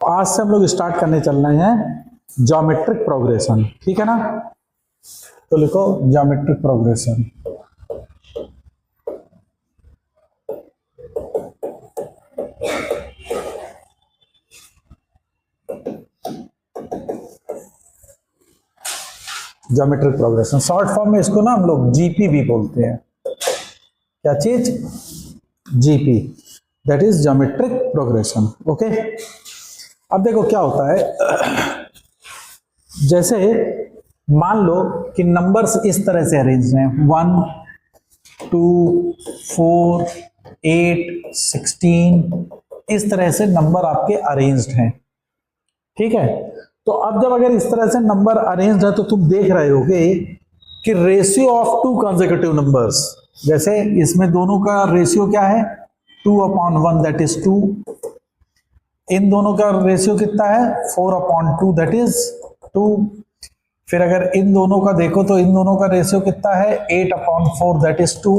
आज से हम लोग स्टार्ट करने चल रहे हैं ज्योमेट्रिक प्रोग्रेशन, ठीक है ना। तो लिखो geometric progression. Geometric progression short form में इसको ना हम लोग जीपी भी बोलते हैं। क्या चीज? GP, that is geometric progression. Okay, अब देखो क्या होता है। जैसे मान लो कि नंबर्स इस तरह से अरेंज हैं 1 2 4 8 16, इस तरह से नंबर आपके अरेंज्ड हैं, ठीक है। तो अब जब अगर इस तरह से नंबर अरेंज्ड है तो तुम देख रहे होगे कि ratio of to consecutive numbers, जैसे इसमें दोनों का रेशियो क्या है 2/1 दैट इज 2, इन दोनों का रेशियो कितना है 4/2 दैट इज 2। फिर अगर इन दोनों का देखो तो इन दोनों का रेशियो कितना है 8/4 दैट इज 2।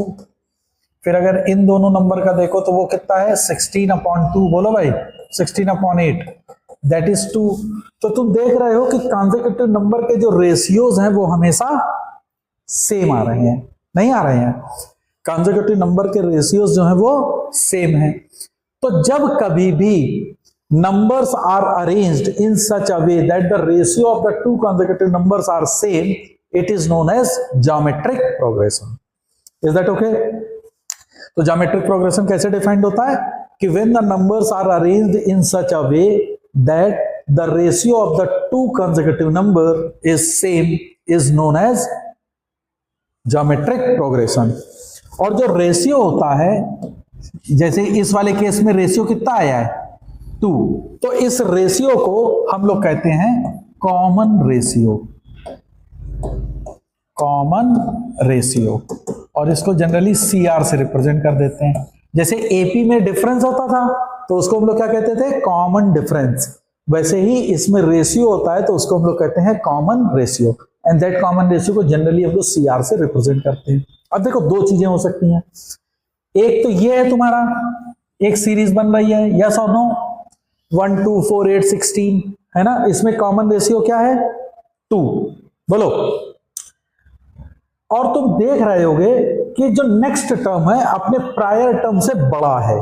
फिर अगर इन दोनों नंबर का देखो तो वो कितना है 16/2, बोलो भाई 16/8 दैट इज 2। तो तुम देख रहे हो कि कंसेक्यूटिव नंबर के जो रेशियोज हैं वो हमेशा सेम आ रहे हैं, नहीं आ रहे हैं। कंसेक्यूटिव नंबर के रेशियोज जो हैं वो सेम हैं। तो जब कभी भी numbers are arranged in such a way that the ratio of the two consecutive numbers are same, it is known as geometric progression. Is that okay? तो geometric progression कैसे डिफाइंड होता है कि when the numbers are arranged in such a way that the ratio of the two consecutive number is same is known as geometric progression. और जो ratio होता है, जैसे इस वाले केस में रेशियो कितना आया है 2, तो इस रेशियो को हम लोग कहते हैं कॉमन रेशियो, कॉमन रेशियो, और इसको जनरली सीआर से रिप्रेजेंट कर देते हैं। जैसे एपी में डिफरेंस होता था तो उसको हम लोग क्या कहते थे कॉमन डिफरेंस, वैसे ही इसमें रेशियो होता है तो उसको हम लोग कहते हैं common ratio, and that common ratio को जनरली हम लोग सीआर से रिप्रेजेंट करते हैं। अब देखो दो चीजें हो सकती हैं, एक तो ये है तुम्हारा एक सीरीज बन रही है, यस और नो, 1 2 4 8 16 है ना, इसमें कॉमन रेशियो क्या है 2, बोलो। और तुम देख रहे होगे कि जो नेक्स्ट टर्म है अपने प्रायर टर्म से बड़ा है,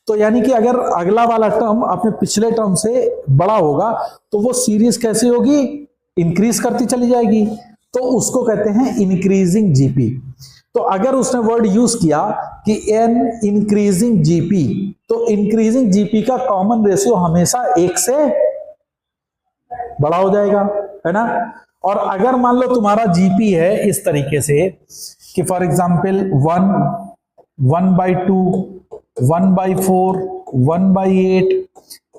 तो यानी कि अगर अगला वाला टर्म अपने पिछले टर्म से बड़ा होगा तो वो सीरीज कैसी होगी, इंक्रीज करती चली जाएगी, तो उसको कहते हैं इंक्रीजिंग जीपी। तो अगर उसने वर्ड यूज किया कि एन इंक्रीजिंग जीपी, तो इंक्रीजिंग जीपी का कॉमन रेशियो हमेशा 1 से बड़ा हो जाएगा, है ना। और अगर मान लो तुम्हारा जीपी है इस तरीके से कि फॉर एग्जांपल 1 1/2 1/4 1/8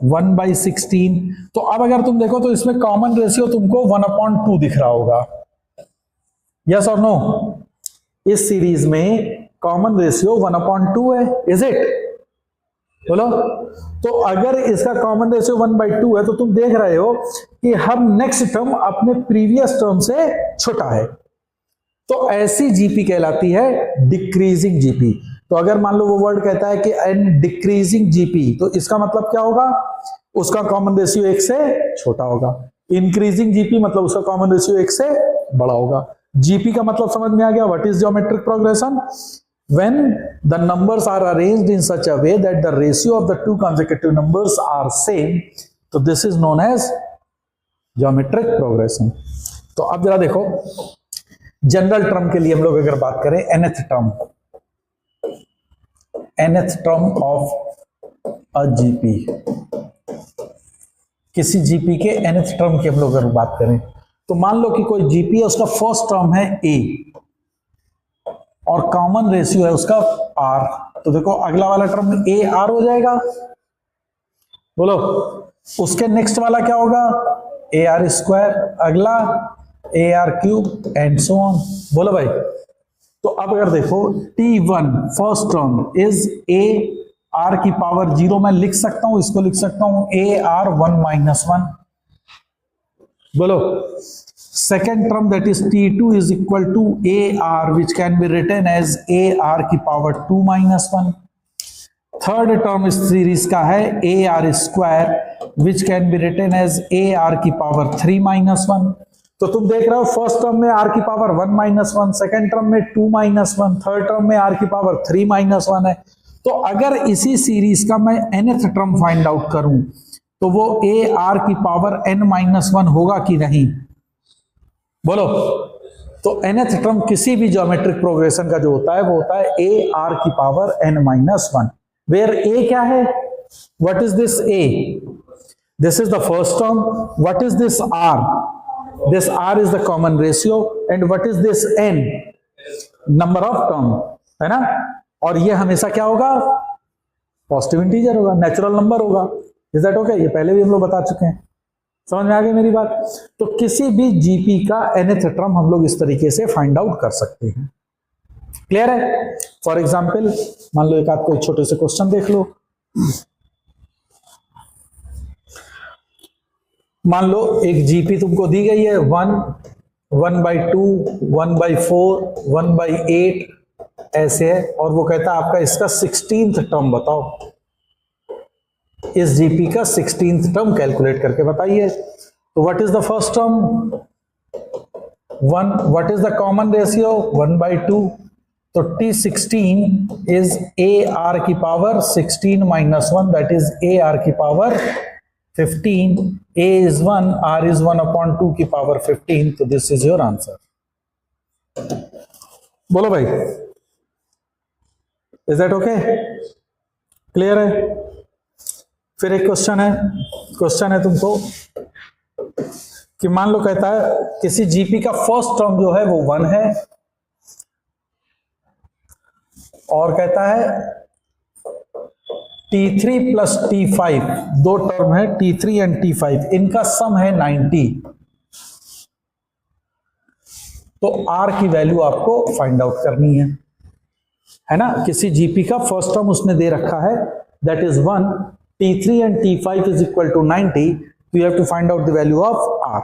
1/16, तो अब अगर तुम देखो तो इसमें कॉमन रेशियो तुमको 1/2 दिख रहा होगा, यस और नो। इस सीरीज में कॉमन रेशियो 1/2 है, इज इट, बोलो। तो अगर इसका कॉमन रेशियो 1/2 है तो तुम देख रहे हो कि हर नेक्स्ट टर्म अपने प्रीवियस टर्म से छोटा है, तो ऐसी जीपी कहलाती है डिक्रीजिंग जीपी। तो अगर मान लो वो वर्ड कहता है कि एन डिक्रीजिंग जीपी, तो इसका मतलब क्या होगा, उसका कॉमन रेशियो 1 से छोटा होगा। इंक्रीजिंग जीपी मतलब उसका कॉमन रेशियो 1 से बड़ा होगा। जीपी का मतलब समझ में आ गया, what is geometric progression? When the numbers are arranged in such a way that the ratio of the two consecutive numbers are same, तो this is known as geometric progression. तो अब जरा देखो जनरल टर्म के लिए हम लोग अगर बात करें nth term of a GP, किसी जीपी के nth टर्म की हम लोग अगर बात करें तो मान लो कि कोई जीपी है, उसका फर्स्ट टर्म है a और कॉमन रेशियो है उसका r, तो देखो अगला वाला टर्म ए आर हो जाएगा, बोलो। उसके नेक्स्ट वाला क्या होगा ए आर स्क्वायर, अगला A R cube and so on, बोलो भाई। तो अब अगर देखो T1 first term is a are की पावर 0, मैं लिख सकता हूं, इसको लिख सकता हूं ए आर 1-1, बोलो। Second term that is T2 is equal to AR, which can be written as AR की पावर 2-1. थर्ड टर्म इस सीरीज का है A are square which can be written as A are की power 3 minus 1। तो तुम देख रहे हो फर्स्ट टर्म में आर की पावर 1 माइनस 1, सेकेंड टर्म में 2 माइनस 1, थर्ड टर्म में आर की पावर 3 माइनस 1 है। तो अगर इसी सीरीज का मैं nth टर्म फाइंड आउट करूं तो वो ए आर की पावर n माइनस 1 होगा कि नहीं, बोलो। तो nth टर्म किसी भी ज्योमेट्रिक प्रोग्रेशन का जो होता है वो होता है ए आर की power n minus 1, where A क्या है, what is this A, this is the first term, what is this R, this R is the common ratio, and what is this n, number of term, है ना। और ये हमेशा क्या होगा, positive integer होगा, नेचुरल नंबर होगा। Is that okay? ये पहले भी हम लोग बता चुके हैं, समझ में आ गई मेरी बात। तो किसी भी जीपी का nth टर्म हम लोग इस तरीके से फाइंड आउट कर सकते हैं, क्लियर है। फॉर एग्जाम्पल मान लो एक आध कोई छोटे से क्वेश्चन देख लो। मान लो एक जीपी तुमको दी गई है 1, 1/2, 1/4, 1/8 ऐसे है, और वो कहता है आपका इसका 16th टर्म बताओ, इस जीपी का 16th टर्म कैलकुलेट करके बताइए। तो what is the first term 1, what is the common ratio 1/2, तो T16 इज ए आर की power 16 minus 1, that is a are की power 15, a is 1, r is 1/2 की पावर 15, तो दिस इज योर आंसर। बोलो भाई, इज दैट ओके, क्लियर है। फिर एक क्वेश्चन है तुमको कि मान लो कहता है किसी जीपी का फर्स्ट टर्म जो है वो 1 है, और कहता है T3 प्लस T5, दो टर्म है T3 एंड T5, इनका सम है 90। तो R की वैल्यू आपको फाइंड आउट करनी है ना। किसी जीपी का फर्स्ट टर्म उसने दे रखा है, that is 1, T3 and T5 is equal to 90, तो you have to find out the value of R।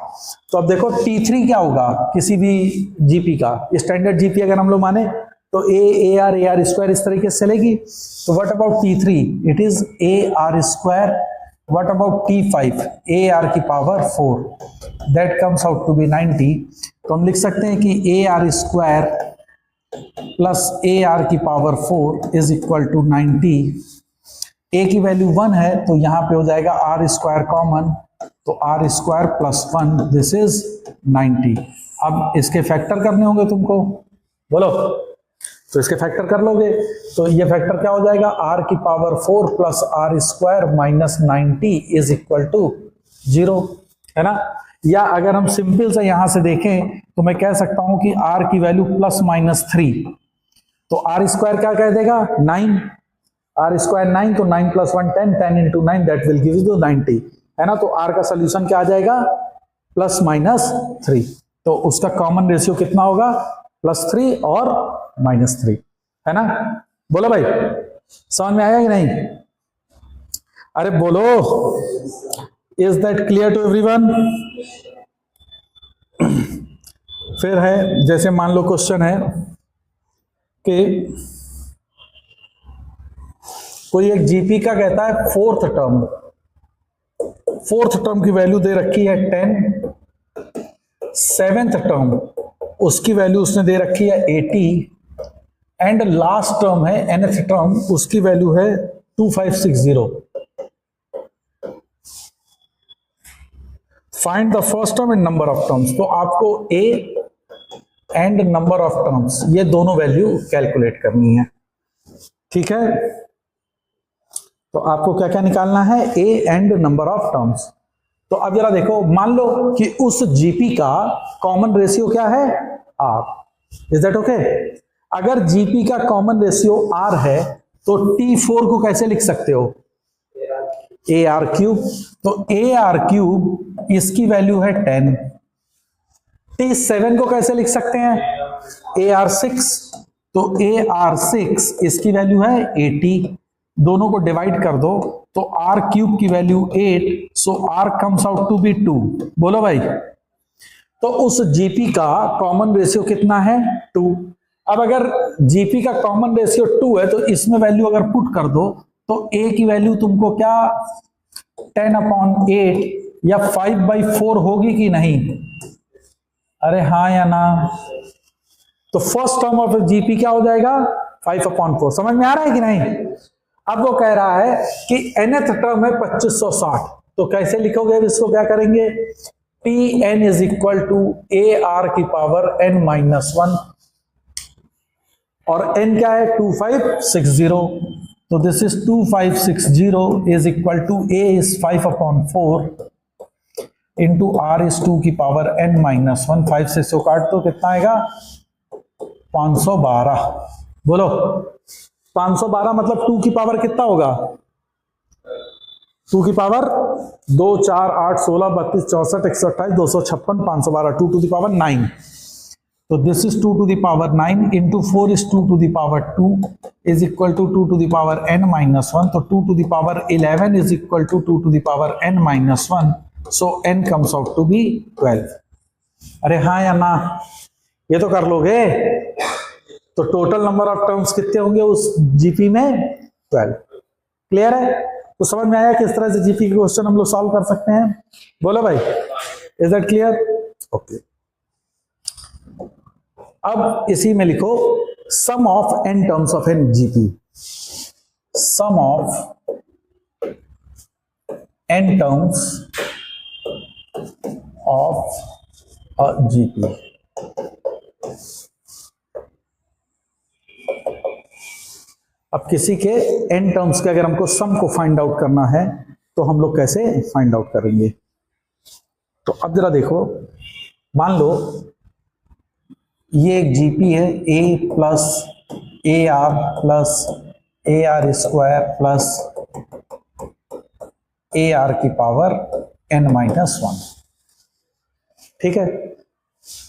तो अब देखो T3 क्या होगा किसी भी जीपी का, स्टैंडर्ड जीपी अगर हम लोग माने तो ए आर स्क्वायर इस तरीके से चलेगी। तो what about T3, it is a are square. What about T5, a are की power 4, that comes out to be 90। तो हम लिख सकते हैं कि a are square plus a are की power 4 is equal to 90। A की वैल्यू 1 है तो यहां पे हो जाएगा आर स्क्वायर कॉमन, तो r square plus 1, this is 90। अब इसके फैक्टर करने होंगे तुमको, बोलो। तो इसके फैक्टर कर लोगे तो ये फैक्टर क्या हो जाएगा, आर की power 4 plus R square minus 90 is equal to 0, है ना। या अगर हम सिंपल से यहां से देखें तो मैं कह सकता हूं कि आर की वैल्यू प्लस माइनस 3, तो आर स्क्वायर क्या कह देगा 9, आर स्क्वायर 9, तो 9 plus 1 10, 10 into 9 that will give you 90, है ना। तो आर का सोल्यूशन क्या आ जाएगा, प्लस माइनस 3। तो उसका कॉमन रेशियो कितना होगा, +3 और -3, है ना। बोलो भाई, समझ में आया कि नहीं, अरे बोलो, is that clear to everyone. फिर है जैसे मान लो क्वेश्चन है कि कोई एक जीपी का कहता है फोर्थ टर्म की वैल्यू दे रखी है 10, सेवेंथ टर्म उसकी वैल्यू उसने दे रखी है 80, एंड लास्ट टर्म है nth टर्म, उसकी वैल्यू है 2560। Find the first term and number of terms. तो आपको A and number of terms ये दोनों वैल्यू कैलकुलेट करनी है, ठीक है। तो आपको क्या क्या निकालना है, A and number of terms. तो अब जरा देखो, मान लो कि उस जीपी का कॉमन रेशियो क्या है, आर, इज दैट ओके। अगर जीपी का कॉमन रेशियो आर है तो T4 को कैसे लिख सकते हो, ए आर क्यूब। तो ए आर क्यूब इसकी वैल्यू है 10। T7 को कैसे लिख सकते हैं, ए आर 6, तो ए आर 6 इसकी वैल्यू है 80। दोनों को डिवाइड कर दो तो आर क्यूब की value 8, so R comes out to be 2। बोलो भाई, तो उस जीपी का कॉमन रेशियो कितना है, 2। अब अगर जीपी का कॉमन रेशियो 2 है तो इसमें वैल्यू अगर पुट कर दो तो a की वैल्यू तुमको क्या 10/8 या 5/4 होगी कि नहीं? अरे हाँ या ना? तो फर्स्ट टर्म ऑफ जीपी क्या हो जाएगा? 5/4। समझ में आ रहा है कि नहीं? अब वो कह रहा है कि nth टर्म है 2560, तो कैसे लिखोगे इसको? क्या करेंगे? Pn is equal to AR की पावर n-1 और n क्या है? 2560, तो this is 2560 is equal to A is 5/4 into R is 2 की पावर n-1। 5 से 100 काट तो कितना आएगा? 512। बोलो 512 मतलब 2 की पावर कितना होगा? 2 की पावर 2, 4, 8, 16, 32, 64, 128, 256, 512, 2 टू द पावर 9। तो this is 2 to the power 9 into 4 is 2 to the power 2 is equal to 2 to the power n-1। तो 2 to the power 11 is equal to 2 to the power n-1। So n comes out to be 12। अरे हाँ या ना? ये तो कर लोगे। तो टोटल नंबर ऑफ टर्म्स कितने होंगे उस जीपी में? 12। क्लियर है? तो समझ में आया किस तरह से जीपी के क्वेश्चन हम लोग सॉल्व कर सकते हैं? बोलो भाई, इज दैट क्लियर? ओके। अब इसी में लिखो sum of n terms of an GP. Sum of n terms of a GP. अब किसी के n टर्म्स के अगर हमको सम को फाइंड आउट करना है तो हम लोग कैसे फाइंड आउट करेंगे? तो अब जरा देखो, मान लो ये एक जीपी है a plus AR plus AR square plus AR की पावर n-1। ठीक है,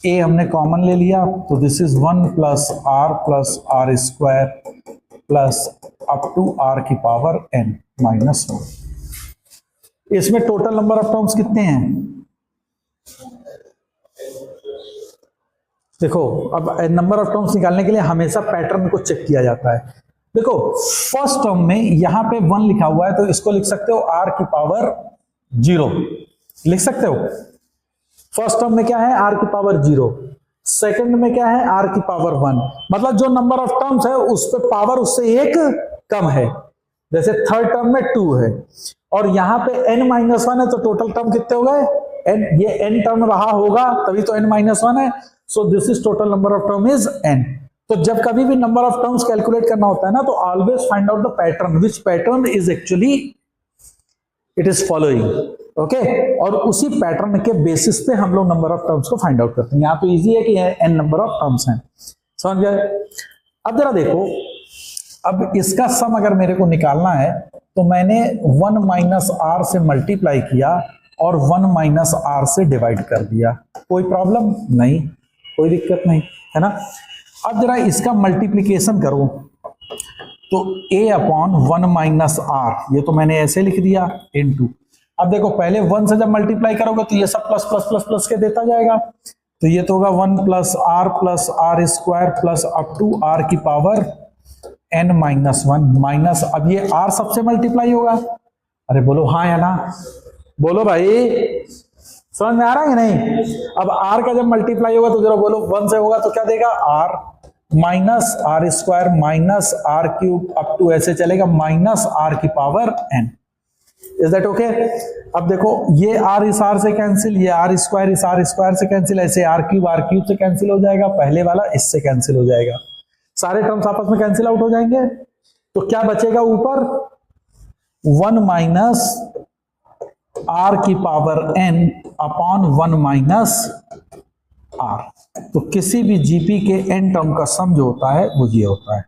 a हमने कॉमन ले लिया तो this is 1 plus R square plus up to R की पावर n-1। इसमें टोटल नंबर ऑफ टर्म्स कितने हैं? देखो, अब नंबर ऑफ टर्म्स निकालने के लिए हमेशा पैटर्न को चेक किया जाता है। देखो फर्स्ट टर्म में यहां पे 1 लिखा हुआ है तो इसको लिख सकते हो R की पावर 0 लिख सकते हो। फर्स्ट टर्म में क्या है? R की पावर 0। सेकंड में क्या है? R की पावर 1। मतलब जो नंबर ऑफ टर्म्स है उस पे पावर उससे एक कम है। जैसे थर्ड टर्म में 2 है और यहां पे n-1 है तो टोटल टर्म कितने हो गए? n। ये n टर्म रहा होगा तभी तो n-1 है। So this is total number of term is n। तो जब कभी भी नंबर ऑफ टर्म्स कैलकुलेट करना होता है ना, तो always find out the pattern, which pattern is actually it is following. Okay, और उसी पैटर्न के बेसिस पे हम लोग नंबर ऑफ टर्म्स को फाइंड आउट करते हैं। यहां तो इजी है कि n नंबर ऑफ टर्म्स हैं। समझ गए? अब जरा देखो, अब इसका सम अगर मेरे को निकालना है तो मैंने 1 - R से मल्टीप्लाई किया और 1 - R से डिवाइड कर दिया। कोई प्रॉब्लम नहीं, कोई दिक्कत नहीं है ना। अब जरा इसका मल्टीप्लीकेशन करो तो A/1 - R, ये तो मैंने ऐसे लिख दिया इनटू। अब देखो पहले 1 से जब मल्टीप्लाई करोगे तो ये सब प्लस प्लस प्लस प्लस के देता जाएगा, तो ये तो होगा 1 plus R square plus up to R की पावर n-1 माइनस, अब ये R सबसे मल्टीप्लाई होगा। अरे बोलो हाँ या ना? बोलो भाई, समझ में आ रहा है नहीं? अब R का जब मल्टीप्लाई होगा तो जरा बोलो 1 से होगा तो क्या देगा? R minus R square minus R cube up to ऐसे चलेगा माइनस R की power n। Is that okay? अब देखो ये R इस R से कैंसिल, ये R स्क्वायर इस R स्क्वायर से कैंसिल, ऐसे R क्यूब से कैंसिल हो जाएगा, पहले वाला इससे कैंसिल हो जाएगा, सारे टर्म्स आपस में कैंसिल आउट हो जाएंगे। तो क्या बचेगा ऊपर? 1 माइनस R की power n upon 1 minus R। तो किसी भी जीपी के n टर्म का सम जो होता है वो ये होता है।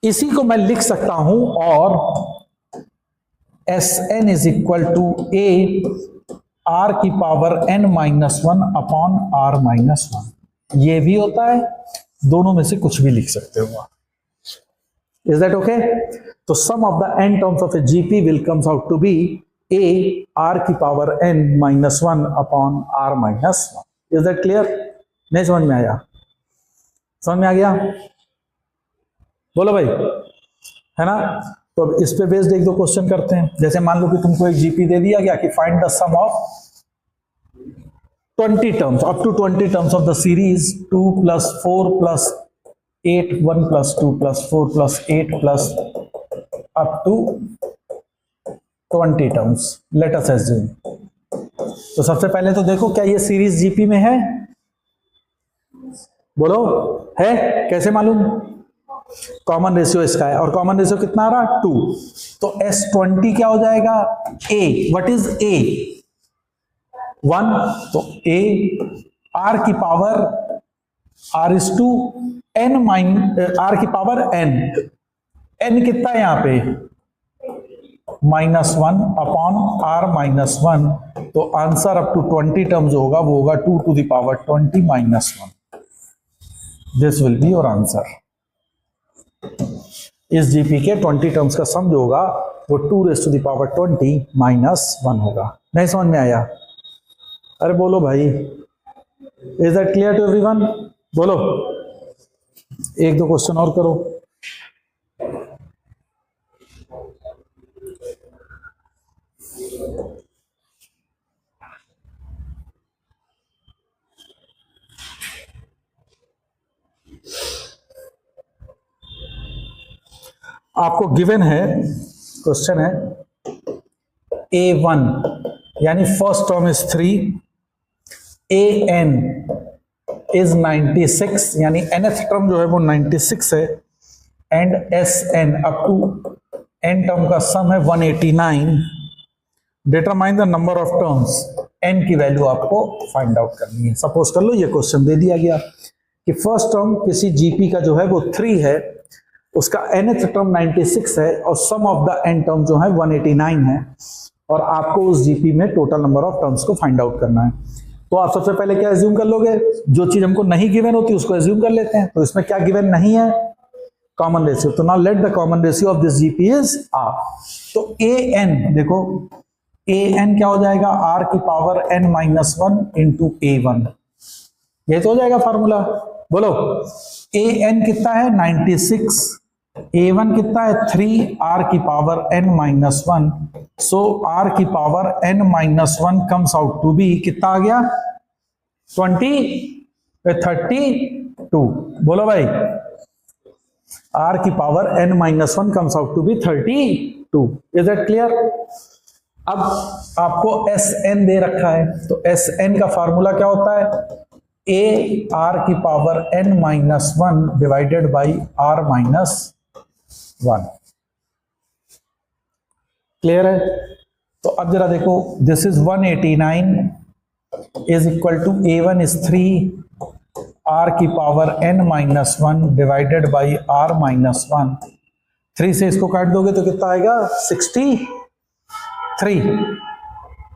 इसी को मैं लिख सकता हूं और Sn is equal to A R की पावर n-1 अपॉन R-1। ये भी होता है, दोनों में से कुछ भी लिख सकते हो। Is that okay? तो sum of the n terms of a GP will comes out to be A R की power n-1 upon R-1। Is that clear? नहीं समझ में आया? समझ में आ गया? बोलो भाई, है ना? तो अब इस पे बेस्ड एक दो क्वेश्चन करते हैं। जैसे मान लो कि तुमको एक जीपी दे दिया गया कि find the sum of 20 terms up to 20 terms of the series 2 + 4 + 8 1 + 2 + 4 + 8 + up to 20 terms. Let us assume. तो सबसे पहले तो देखो क्या ये सीरीज जीपी में है? बोलो, है? कैसे मालूम? कॉमन रेशियो इसका है, और कॉमन रेशियो कितना आ रहा? 2। तो S20 क्या हो जाएगा? A। What is A? 1। तो A R की पावर R⁴ n R की पावर n। n कितना है यहाँ पे? -1 अपॉन R -1। तो आंसर अप टू 20 टर्म्स होगा, वो होगा 2 to the power 20 - 1। This will be your answer. इस जीपी के 20 टर्म्स का सम जो होगा वो 2 to the power 20 - 1 होगा। नहीं समझ में आया? अरे बोलो भाई, is that clear to everyone? बोलो, एक दो क्वेश्चन और करो। आपको गिवन है, क्वेश्चन है A1 यानी first term is 3, AN is 96 यानी nth टर्म जो है वो 96 है, and SN up to n term का सम है 189। Determine the number of terms, n की वैल्यू आपको फाइंड आउट करनी है। सपोज कर लो ये क्वेश्चन दे दिया गया कि फर्स्ट टर्म किसी जीपी का जो है वो 3 है, उसका nth टर्म 96 है, और सम ऑफ द n टर्म जो है 189 है, और आपको उस जीपी में टोटल नंबर ऑफ टर्म्स को फाइंड आउट करना है। तो आप सबसे पहले क्या एज्यूम कर लोगे? जो चीज हमको नहीं गिवन होती उसको एज्यूम कर लेते हैं। तो इसमें क्या गिवन नहीं है? Common ratio. तो now let the common ratio of this GP is r। तो an देखो, an क्या हो जाएगा? r की पावर n - 1 इंटू A1। ये तो हो जाएगा फॉर्मूला। बोलो, an कितना है? 96, A1 कितना है? 3, R की पावर n - 1। सो R की power n - 1 comes out to be कितना आ गया? 32। बोलो भाई, R की power n - 1 comes out to be 32। Is that clear? अब आपको SN दे रखा है, तो SN का फॉर्मूला क्या होता है? A R की power n - 1 divided by R - 1। Clear है? तो अब जरा देखो, this is 189 is equal to A1 is 3, R की power n - 1 divided by R - 1। 3 से इसको काट दोगे तो कितना आएगा? 63।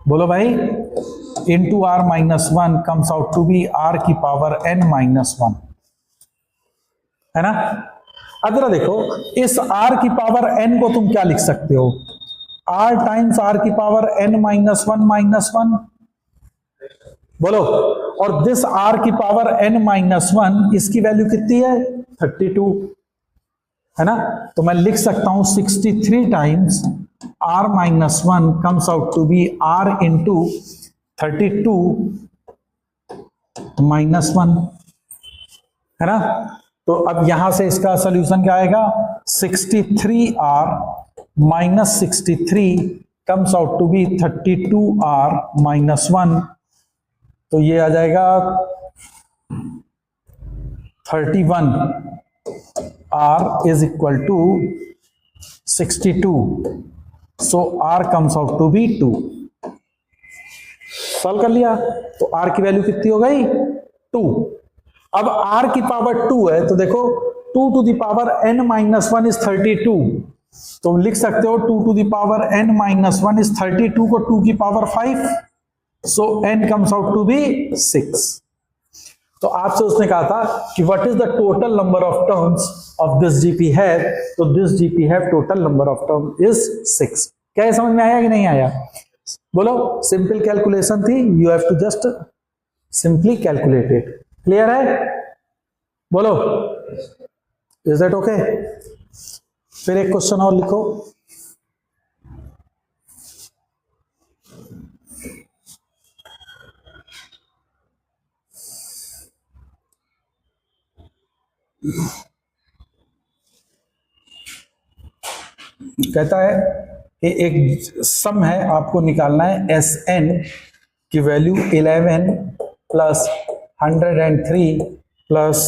बोलो भाई, into R - 1 comes out to be R की पावर n - 1, है ना? अब जरा देखो, इस R की पावर n को तुम क्या लिख सकते हो? R टाइम्स R की पावर n - 1 बोलो, और दिस R की पावर n - 1 इसकी वैल्यू कितनी है? 32, है ना? तो मैं लिख सकता हूं 63 times R - 1 comes out to be R into 32 - 1, है ना? तो अब यहां से इसका सोल्यूशन क्या आएगा? 63R - 63 comes out to B 32R - 1। तो ये आ जाएगा 31R is equal to 62। So R comes out to be 2। Solve कर लिया। तो R की वैल्यू कितनी हो गई? 2। अब R की पावर 2 है, तो देखो 2 to the power n - 1 is 32। तो लिख सकते हो 2 to the power n - 1 is 32 को 2 की power 5। So n comes out to be 6। तो आपसे उसने कहा था कि what is the total number of terms of this GP have? तो this GP have total number of term is 6। क्या ये समझ में आया कि नहीं आया? बोलो, सिंपल कैलकुलेशन थी, you have to just simply calculate it. Clear है? बोलो, इज दैट ओके? फिर एक क्वेश्चन और लिखो। कहता है कि एक सम है, आपको निकालना है एस एन की value 11 plus 103 plus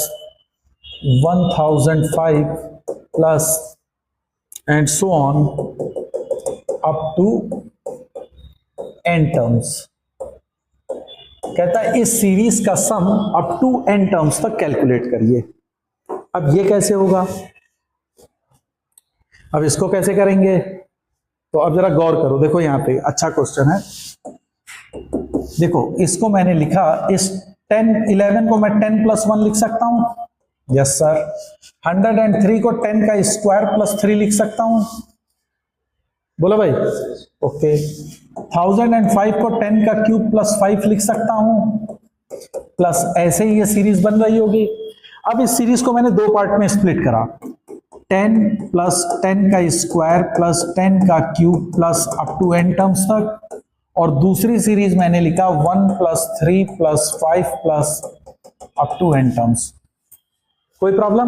1005 plus and so on up to n terms. कहता है इस सीरीज का sum up to n terms तक कैलकुलेट करिए। अब ये कैसे होगा, अब इसको कैसे करेंगे, तो अब जरा गौर करो। देखो यहां पे अच्छा क्वेश्चन है, देखो इसको मैंने लिखा, इस 11 को मैं 10 प्लस 1 लिख सकता हूं, यस सर। 103 को 10 का स्क्वायर प्लस 3 लिख सकता हूं, बोलो भाई, ओके। 1005 को 10 का क्यूब प्लस 5 लिख सकता हूं, प्लस ऐसे ही ये सीरीज बन रही होगी। अब इस सीरीज को मैंने दो पार्ट में स्प्लिट करा, 10 प्लस 10 का स्क्वायर प्लस 10 का cube plus up to n terms तक, और दूसरी सीरीज मैंने लिखा 1 plus 3 plus 5 plus up to n terms. कोई प्रॉब्लम?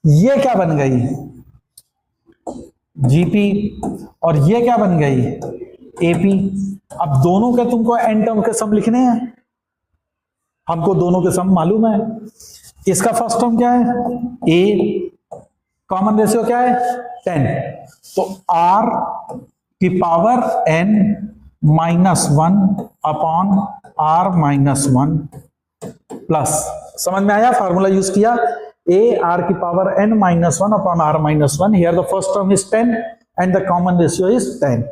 ये क्या बन गई, जीपी, और ये क्या बन गई, एपी। अब दोनों के तुमको n टर्म के सम लिखने हैं, हमको दोनों के सम मालूम है। इसका फर्स्ट टर्म क्या है, a, कॉमन रेशियो क्या है 10, तो r की power n minus 1 upon r minus 1 plus, समझ में आया, फार्मूला यूज किया, a r की power n minus 1 upon r minus 1, here the first term is 10 and the common ratio is 10।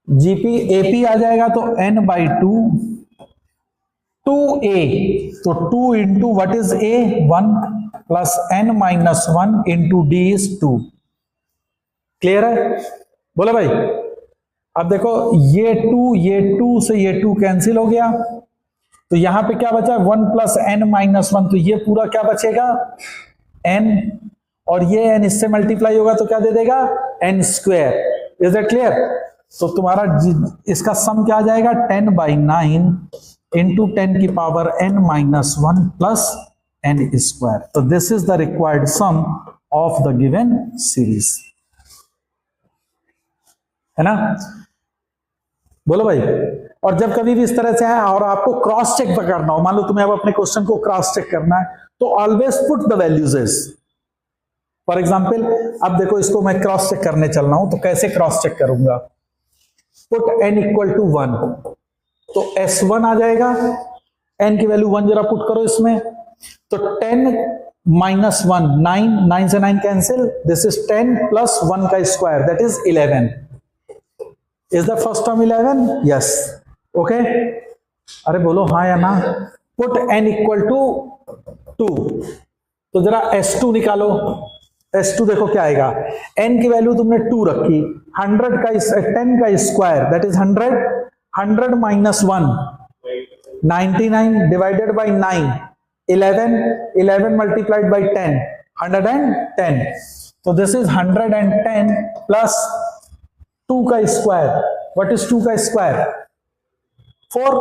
GP AP आ जाएगा तो n बाई 2, 2a, तो 2 into what is a 1 plus n minus 1 into d is 2। Clear है, बोलो भाई। अब देखो ये 2 से ये 2 कैंसिल हो गया, तो यहां पे क्या बचा, 1 प्लस n माइनस 1, तो ये पूरा क्या बचेगा n, और ये n इससे मल्टीप्लाई होगा तो क्या दे देगा n square. Is that clear? तो तुम्हारा इसका सम क्या आ जाएगा, 10 बाई 9 इंटू 10 की power n minus 1 plus n square. तो this is the required sum of the given series, है ना, बोलो भाई। और जब कभी भी इस तरह से है और आपको क्रॉस चेक करना हो, मान लो तुम्हें अब अपने क्वेश्चन को क्रॉस चेक करना है, तो always put the values as. For example अब देखो इसको मैं क्रॉस चेक करने चल रहा हूं, तो कैसे क्रॉस चेक करूंगा, पुट n इक्वल टू 1, तो s1 आ जाएगा, n की वैल्यू 1 जरा पुट करो इसमें, तो 10 माइनस 1 9, 9 से 9 कैंसिल, दिस इज 10 प्लस 1 का square that is 11। Is the first term 11? Yes, okay. अरे बोलो हाँ या ना। पुट n इक्वल टू 2, तो जरा s2 निकालो, s2 देखो क्या आएगा, n की वैल्यू तुमने 2 रखी, 100 का 10 का square that is 100, 100 minus 1 99 divided by 9, 11 multiplied by 10, 110, तो दिस इज 110 प्लस 2 का स्क्वायर, व्हाट इज 2 का स्क्वायर 4,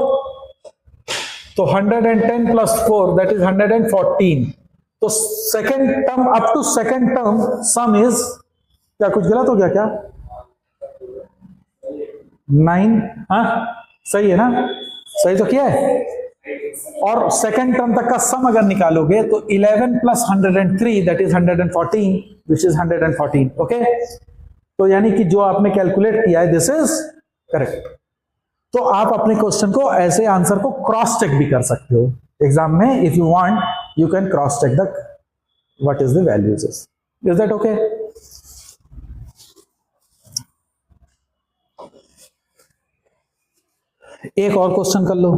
तो 110 प्लस 4 दैट इज 114। तो second term up to second term sum is, क्या कुछ गलत हो गया क्या, 9, हाँ सही है ना, सही तो किया है। और सेकेंड टर्म तक का सम अगर निकालोगे तो 11 plus 103 that is 114 which is 114, okay. तो यानी कि जो आपने कैलकुलेट किया है दिस इज करेक्ट। तो आप अपने क्वेश्चन को ऐसे आंसर को क्रॉस चेक भी कर सकते हो एग्जाम में, if you want you can cross check the what is the values, is that okay. एक और क्वेश्चन कर लो,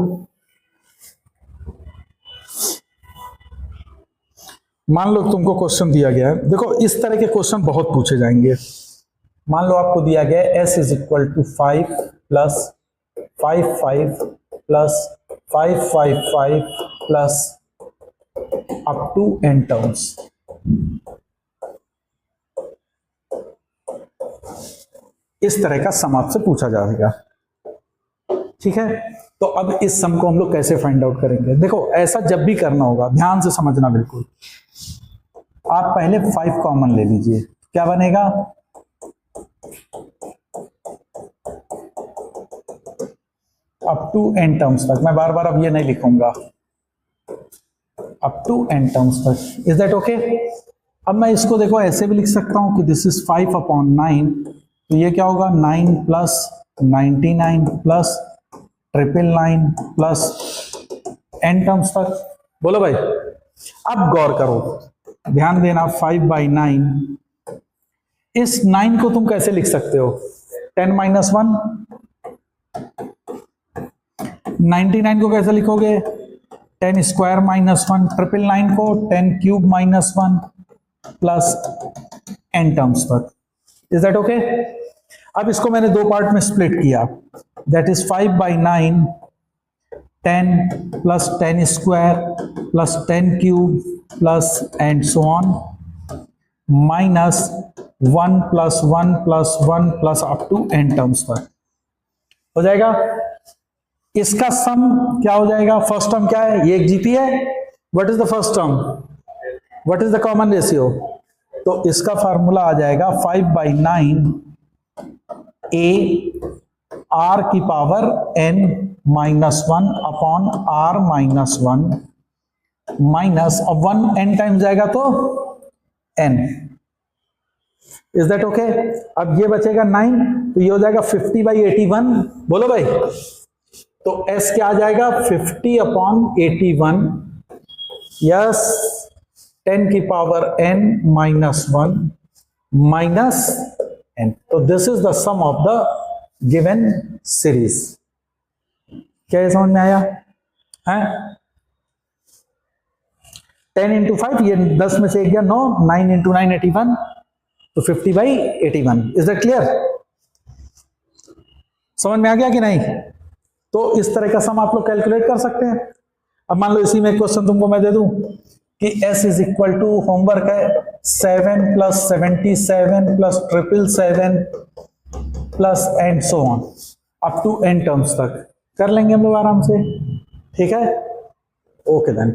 मान लो तुमको क्वेश्चन दिया गया है, देखो इस तरह के क्वेश्चन बहुत पूछे जाएंगे। मान लो आपको दिया गया है s is equal to 5 plus 5 plus 5 plus up to n terms. इस तरह का सम आपसे पूछा जाएगा, ठीक है, तो अब इस सम को हम लोग कैसे फाइंड आउट करेंगे? देखो ऐसा जब भी करना होगा ध्यान से समझना बिल्कुल। आप पहले 5 कॉमन ले लीजिए, क्या बनेगा? अप टू n टर्म्स तक, मैं बार बार अब ये नहीं लिखूंगा, अप टू n टर्म्स तक। Is that okay? अब मैं इसको देखो ऐसे भी लिख सकता हूं कि दिस इज 5/9, तो ये क्या होगा? 9 plus 99 plus 999 plus n terms तक। बोलो भाई, अब गौर करो, ध्यान देना, 5/9, इस 9 को तुम कैसे लिख सकते हो? 10 माइनस 1। 99 को कैसे लिखोगे? 10 स्क्वायर माइनस 1। 999 को 10 cube minus 1 plus n terms तक। Is that okay? अब इसको मैंने दो पार्ट में स्प्लिट किया, that is 5/9, 10 plus 10 square plus 10 cube plus and so on minus 1 plus 1 plus 1 plus up to n terms तक। हो जाएगा? इसका सम क्या हो जाएगा? फर्स्ट टर्म क्या है? ये एक जीपी है। What is the first term? What is the common ratio? तो इसका फार्मूला आ जाएगा 5/9 a r की power n minus 1 upon r minus 1 minus, अब 1 n टाइम जाएगा तो n। Is that okay? अब ये बचेगा 9, तो ये हो जाएगा 50/81। बोलो भाई, तो s क्या आ जाएगा? 50/81, यस, 10 की power n minus 1 minus n। तो this is the sum of the given series. क्या ये समझ में आया है? 10 इंटू 5, ये 10 में से एक गया 9, 9 इंटू 9 81, तो 50/81। Is that clear? समझ में आ गया कि नहीं? तो इस तरह का सम आप लोग कैलकुलेट कर सकते हैं। अब मान लो इसी में क्वेश्चन तुमको मैं दे दूं कि s is equal to, homework है, 7 plus 77 plus 777 plus and so on up to n terms तक। कर लेंगे हम लोग आराम से, ठीक है? Okay then.